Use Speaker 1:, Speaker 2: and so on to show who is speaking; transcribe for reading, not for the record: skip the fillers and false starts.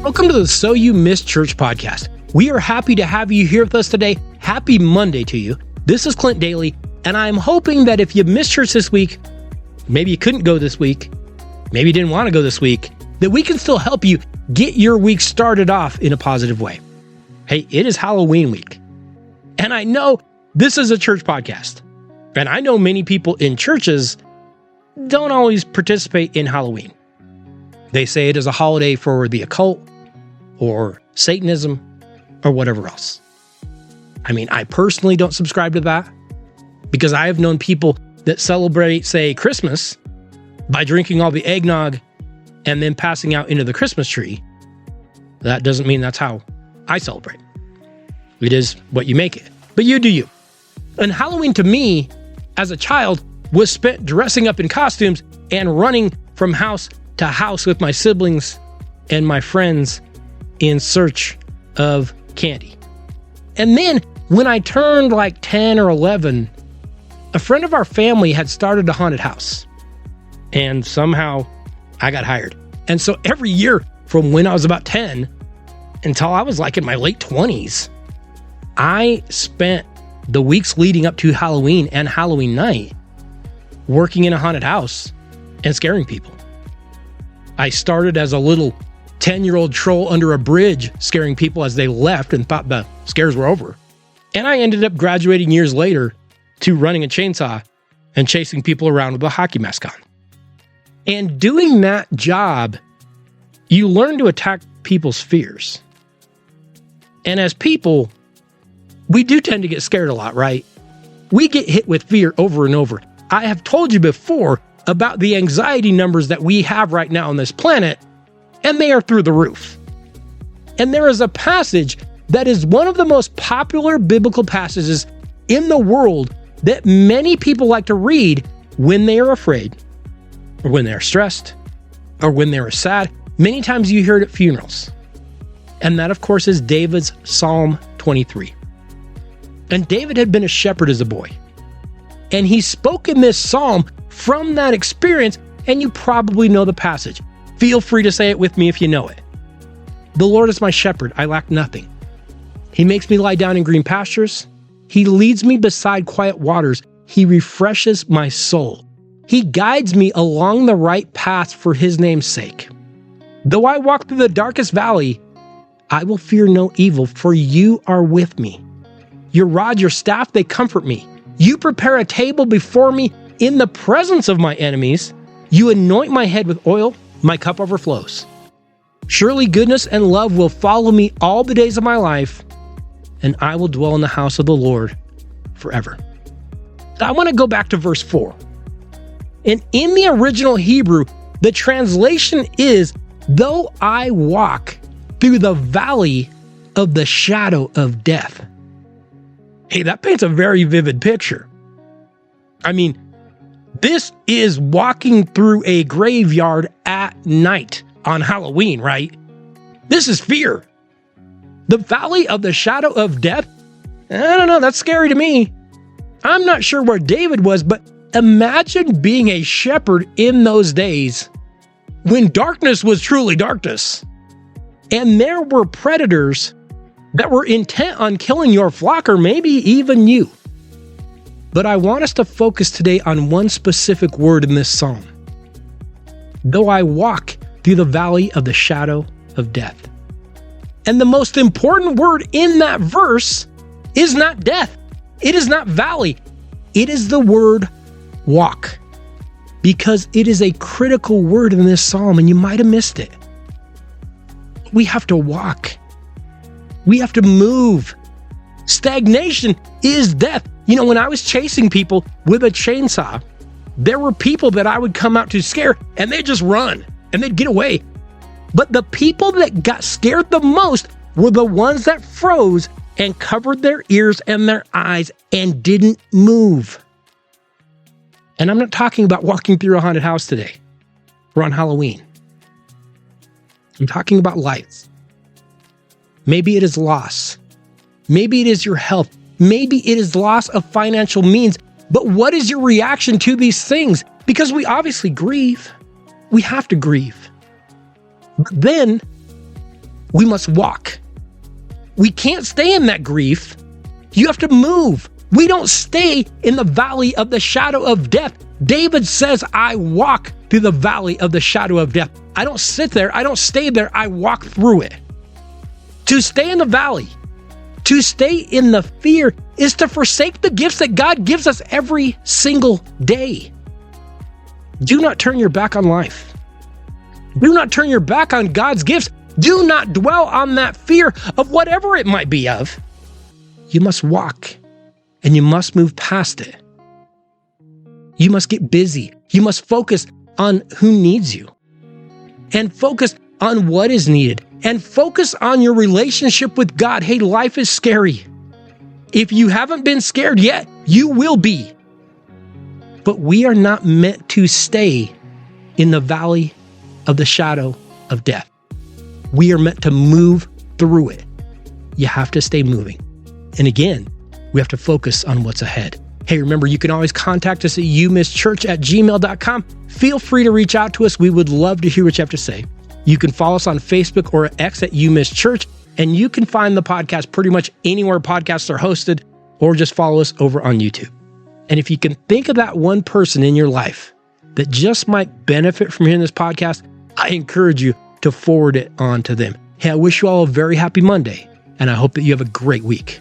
Speaker 1: Welcome to the So You Missed Church podcast. We are happy to have you here with us today. Happy Monday to you. This is Clint Daly, and I'm hoping that if you missed church this week, maybe you couldn't go this week, maybe you didn't want to go this week, that we can still help you get your week started off in a positive way. Hey, it is Halloween week, and I know this is a church podcast, and I know many people in churches don't always participate in Halloween. They say it is a holiday for the occult, or Satanism, or whatever else. I mean, I personally don't subscribe to that because I have known people that celebrate, say, Christmas by drinking all the eggnog and then passing out into the Christmas tree. That doesn't mean that's how I celebrate. It is what you make it. But you do you. And Halloween to me, as a child, was spent dressing up in costumes and running from house to house with my siblings and my friends in search of candy. And then when I turned like 10 or 11, a friend of our family had started a haunted house. And somehow I got hired. And so every year from when I was about 10 until I was like in my late 20s, I spent the weeks leading up to Halloween and Halloween night working in a haunted house and scaring people. I started as a little 10-year-old troll under a bridge scaring people as they left and thought the scares were over. And I ended up graduating years later to running a chainsaw and chasing people around with a hockey mask on. And doing that job, you learn to attack people's fears. And as people, we do tend to get scared a lot, right? We get hit with fear over and over. I have told you before about the anxiety numbers that we have right now on this planet, and they are through the roof. And there is a passage that is one of the most popular biblical passages in the world that many people like to read when they are afraid, or when they're stressed, or when they're sad. Many times you hear it at funerals. And that, of course, is David's Psalm 23. And David had been a shepherd as a boy. And he spoke in this psalm from that experience, and you probably know the passage. Feel free to say it with me if you know it. The Lord is my shepherd, I lack nothing. He makes me lie down in green pastures. He leads me beside quiet waters. He refreshes my soul. He guides me along the right path for his name's sake. Though I walk through the darkest valley, I will fear no evil, for you are with me. Your rod, your staff, they comfort me. You prepare a table before me in the presence of my enemies. You anoint my head with oil. My cup overflows. Surely goodness and love will follow me all the days of my life, and I will dwell in the house of the Lord forever. I want to go back to verse 4. And in the original Hebrew, the translation is, though I walk through the valley of the shadow of death. Hey, that paints a very vivid picture. I mean, this is walking through a graveyard at night on Halloween, right? This is fear. The valley of the shadow of death? I don't know, that's scary to me. I'm not sure where David was, but imagine being a shepherd in those days when darkness was truly darkness. And there were predators that were intent on killing your flock or maybe even you. But I want us to focus today on one specific word in this psalm. Though I walk through the valley of the shadow of death. And the most important word in that verse is not death. It is not valley. It is the word walk. Because it is a critical word in this psalm, and you might have missed it. We have to walk. We have to move. Stagnation is death. You know, when I was chasing people with a chainsaw, there were people that I would come out to scare, and they'd just run, and they'd get away. But the people that got scared the most were the ones that froze and covered their ears and their eyes and didn't move. And I'm not talking about walking through a haunted house today or on Halloween. I'm talking about life. Maybe it is loss. Maybe it is your health. Maybe it is loss of financial means. But what is your reaction to these things? Because we obviously grieve. We have to grieve. But then We must walk. We can't stay in that grief. You have to move. We don't stay in the valley of the shadow of death. David says, I walk through the valley of the shadow of death. I don't sit there. I don't stay there. I walk through it. To stay in the valley, to stay in the fear, is to forsake the gifts that God gives us every single day. Do not turn your back on life. Do not turn your back on God's gifts. Do not dwell on that fear of whatever it might be of. You must walk, and you must move past it. You must get busy. You must focus on who needs you, and focus on what is needed, and focus on your relationship with God. Hey, life is scary. If you haven't been scared yet, you will be. But we are not meant to stay in the valley of the shadow of death. We are meant to move through it. You have to stay moving. And again, we have to focus on what's ahead. Hey, remember, you can always contact us at youmisschurch@gmail.com. Feel free to reach out to us. We would love to hear what you have to say. You can follow us on Facebook or X at YouMissChurch, and you can find the podcast pretty much anywhere podcasts are hosted, or just follow us over on YouTube. And if you can think of that one person in your life that just might benefit from hearing this podcast, I encourage you to forward it on to them. Hey, I wish you all a very happy Monday, and I hope that you have a great week.